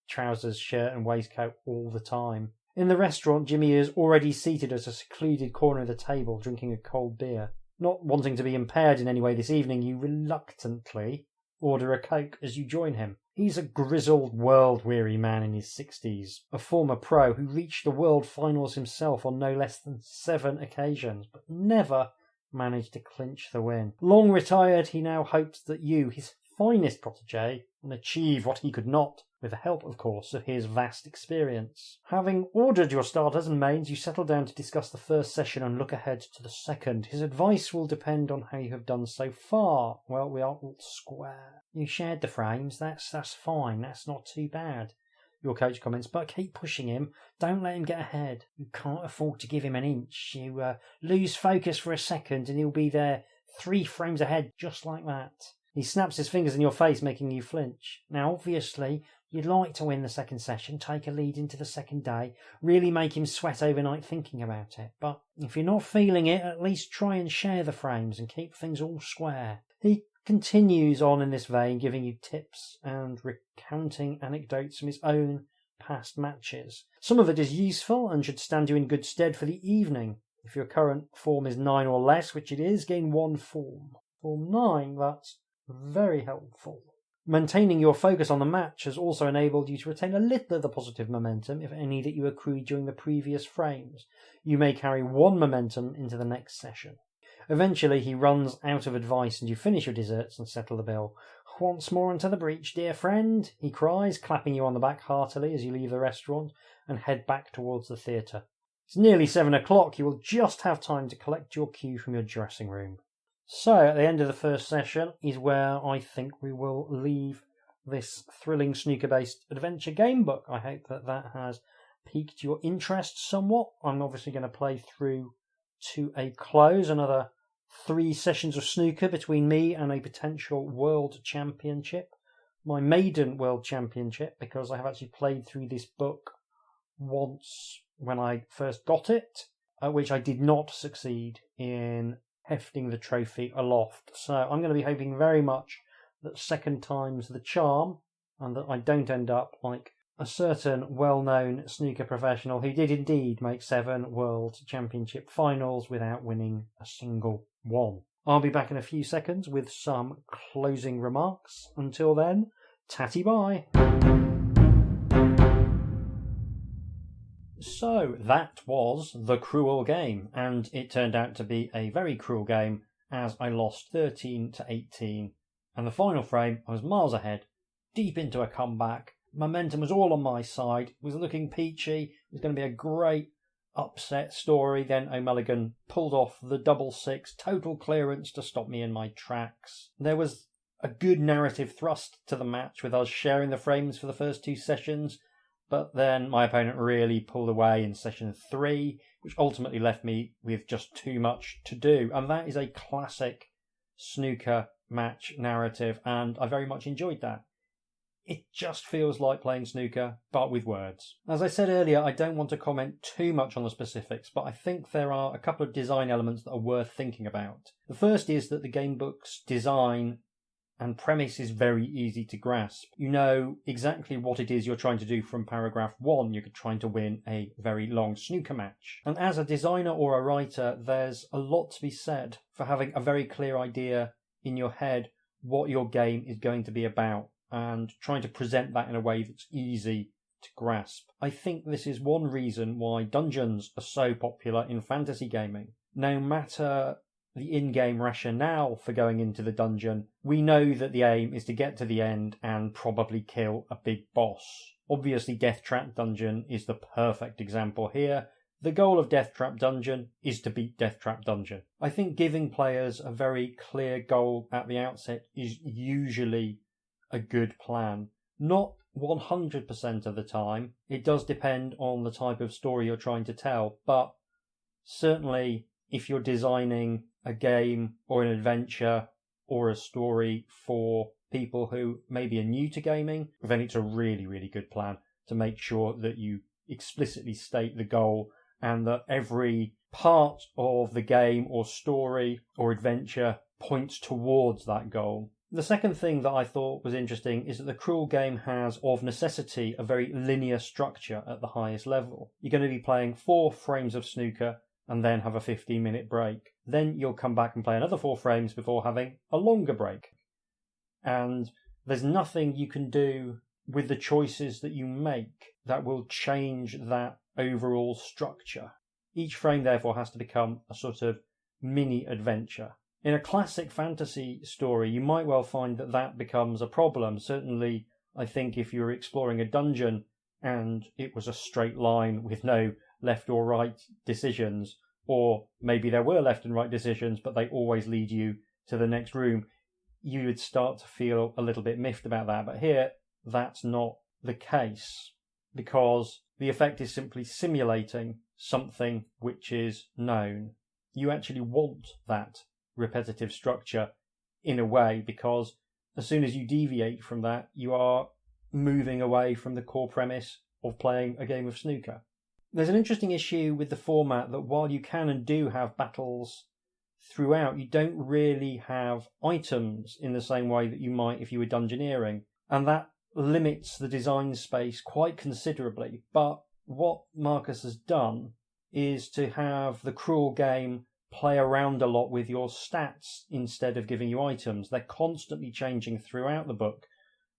trousers, shirt and waistcoat all the time. In the restaurant, Jimmy is already seated at a secluded corner of the table, drinking a cold beer. Not wanting to be impaired in any way this evening, you reluctantly order a Coke as you join him. He's a grizzled, world-weary man in his 60s, a former pro who reached the world finals himself on no less than 7 occasions, but never managed to clinch the win. Long retired, he now hopes that you, his finest protege, can achieve what he could not, with the help, of course, of his vast experience. Having ordered your starters and mains, you settle down to discuss the first session and look ahead to the second. His advice will depend on how you have done so far. Well, we are all square. You shared the frames, that's fine, that's not too bad. Your coach comments, but keep pushing him. Don't let him get ahead. You can't afford to give him an inch. You lose focus for a second and he'll be there 3 frames ahead, just like that. He snaps his fingers in your face, making you flinch. Now, obviously, you'd like to win the second session, take a lead into the second day, really make him sweat overnight thinking about it. But if you're not feeling it, at least try and share the frames and keep things all square. He continues on in this vein, giving you tips and recounting anecdotes from his own past matches. Some of it is useful and should stand you in good stead for the evening. If your current form is 9 or less, which it is, gain 1 form. Form 9, that's very helpful. Maintaining your focus on the match has also enabled you to retain a little of the positive momentum, if any, that you accrued during the previous frames. You may carry 1 momentum into the next session. Eventually he runs out of advice and you finish your desserts and settle the bill. Once more into the breach, dear friend, he cries, clapping you on the back heartily as you leave the restaurant and head back towards the theatre. It's nearly 7 o'clock. You will just have time to collect your cue from your dressing room. So, at the end of the first session is where I think we will leave this thrilling snooker-based adventure game book. I hope that has piqued your interest somewhat. I'm obviously going to play through to a close another 3 sessions of snooker between me and a potential world championship. My maiden world championship, because I have actually played through this book once when I first got it, which I did not succeed in hefting the trophy aloft. So I'm going to be hoping very much that second time's the charm and that I don't end up like a certain well-known snooker professional who did indeed make 7 World Championship finals without winning a single one. I'll be back in a few seconds with some closing remarks. Until then, tatty bye. So that was The Cruel Game, and it turned out to be a very cruel game as I lost 13-18, and the final frame I was miles ahead, deep into a comeback. Momentum was all on my side, was looking peachy, it was going to be a great upset story. Then O'Mulligan pulled off the 6-6 total clearance to stop me in my tracks. There was a good narrative thrust to the match with us sharing the frames for the first 2 sessions, but then my opponent really pulled away in session 3, which ultimately left me with just too much to do. And that is a classic snooker match narrative, and I very much enjoyed that. It just feels like playing snooker, but with words. As I said earlier, I don't want to comment too much on the specifics, but I think there are a couple of design elements that are worth thinking about. The first is that the gamebook's design and premise is very easy to grasp. You know exactly what it is you're trying to do from paragraph 1. You're trying to win a very long snooker match. And as a designer or a writer, there's a lot to be said for having a very clear idea in your head what your game is going to be about and trying to present that in a way that's easy to grasp. I think this is one reason why dungeons are so popular in fantasy gaming. No matter the in-game rationale for going into the dungeon, we know that the aim is to get to the end and probably kill a big boss. Obviously, Death Trap Dungeon is the perfect example here. The goal of Death Trap Dungeon is to beat Death Trap Dungeon. I think giving players a very clear goal at the outset is usually a good plan. Not 100% of the time. It does depend on the type of story you're trying to tell, but certainly if you're designing a game or an adventure or a story for people who maybe are new to gaming, then it's a really, really good plan to make sure that you explicitly state the goal and that every part of the game or story or adventure points towards that goal. The second thing that I thought was interesting is that the Cruel Game has, of necessity, a very linear structure at the highest level. You're going to be playing 4 frames of snooker and then have a 15-minute break. Then you'll come back and play another 4 frames before having a longer break. And there's nothing you can do with the choices that you make that will change that overall structure. Each frame, therefore, has to become a sort of mini adventure. In a classic fantasy story, you might well find that that becomes a problem. Certainly, I think if you were exploring a dungeon and it was a straight line with no left or right decisions, or maybe there were left and right decisions, but they always lead you to the next room, you would start to feel a little bit miffed about that. But here, that's not the case, because the effect is simply simulating something which is known. You actually want that repetitive structure in a way, because as soon as you deviate from that, you are moving away from the core premise of playing a game of snooker. There's an interesting issue with the format that while you can and do have battles throughout, you don't really have items in the same way that you might if you were dungeoneering, and that limits the design space quite considerably. But what Marcus has done is to have the Cruel game play around a lot with your stats instead of giving you items. They're constantly changing throughout the book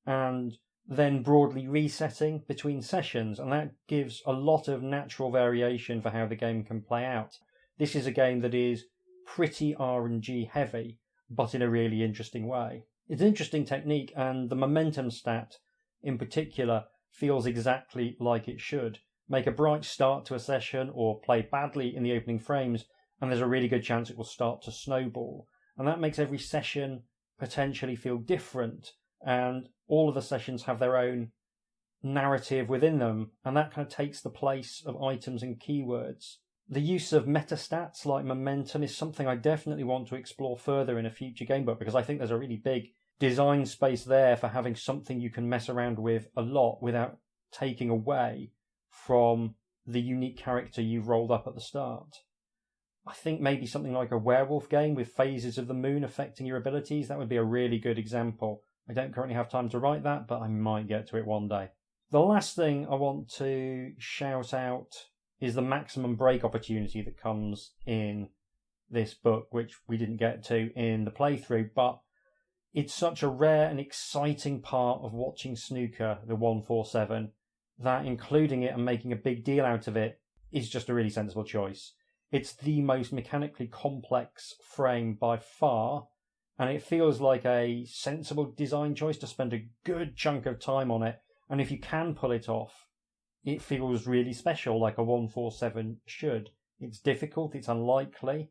and then broadly resetting between sessions, and that gives a lot of natural variation for how the game can play out. This is a game that is pretty RNG heavy, but in a really interesting way. It's an interesting technique, and the momentum stat in particular feels exactly like it should. Make a bright start to a session or play badly in the opening frames, and there's a really good chance it will start to snowball. And that makes every session potentially feel different, and all of the sessions have their own narrative within them, and that kind of takes the place of items and keywords. The use of metastats like momentum is something I definitely want to explore further in a future gamebook, because I think there's a really big design space there for having something you can mess around with a lot without taking away from the unique character you've rolled up at the start. I think maybe something like a werewolf game with phases of the moon affecting your abilities, that would be a really good example. I don't currently have time to write that, but I might get to it one day. The last thing I want to shout out is the maximum break opportunity that comes in this book, which we didn't get to in the playthrough, but it's such a rare and exciting part of watching snooker, the 147, that including it and making a big deal out of it is just a really sensible choice. It's the most mechanically complex frame by far, and it feels like a sensible design choice to spend a good chunk of time on it, and if you can pull it off, it feels really special, like a 147 should. It's difficult, it's unlikely,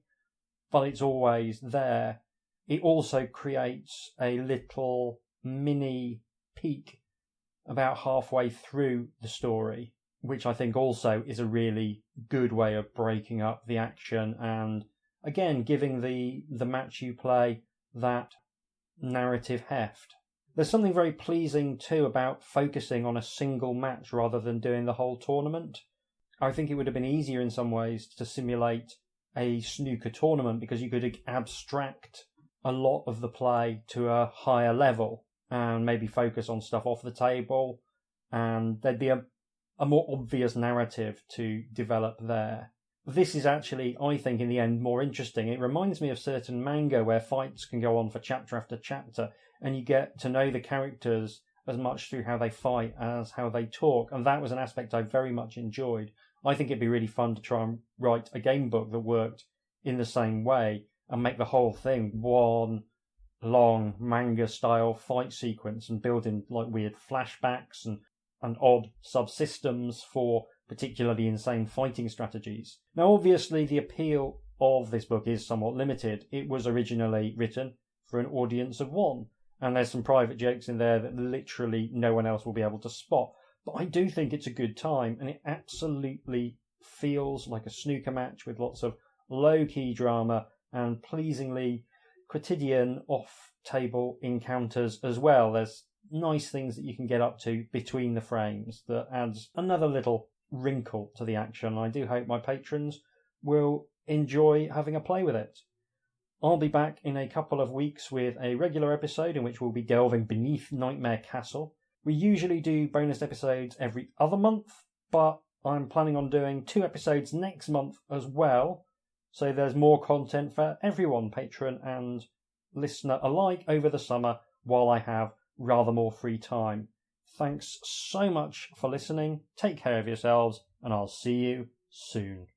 but it's always there. It also creates a little mini peak about halfway through the story, which I think also is a really good way of breaking up the action and, again, giving the match you play that narrative heft. There's something very pleasing too about focusing on a single match rather than doing the whole tournament. I think it would have been easier in some ways to simulate a snooker tournament because you could abstract a lot of the play to a higher level and maybe focus on stuff off the table, and there'd be a more obvious narrative to develop there. This is actually, I think, in the end, more interesting. It reminds me of certain manga where fights can go on for chapter after chapter, and you get to know the characters as much through how they fight as how they talk, and that was an aspect I very much enjoyed. I think it'd be really fun to try and write a game book that worked in the same way and make the whole thing one long manga-style fight sequence and build in like weird flashbacks and odd subsystems for particularly insane fighting strategies. Now, obviously, the appeal of this book is somewhat limited. It was originally written for an audience of one, and there's some private jokes in there that literally no one else will be able to spot. But I do think it's a good time, and it absolutely feels like a snooker match with lots of low-key drama and pleasingly quotidian off-table encounters as well. There's nice things that you can get up to between the frames that adds another little wrinkle to the action. I do hope my patrons will enjoy having a play with it. I'll be back in a couple of weeks with a regular episode in which we'll be delving beneath Nightmare Castle. We usually do bonus episodes every other month, but I'm planning on doing 2 episodes next month as well, so there's more content for everyone, patron and listener alike, over the summer while I have rather more free time. Thanks so much for listening. Take care of yourselves, and I'll see you soon.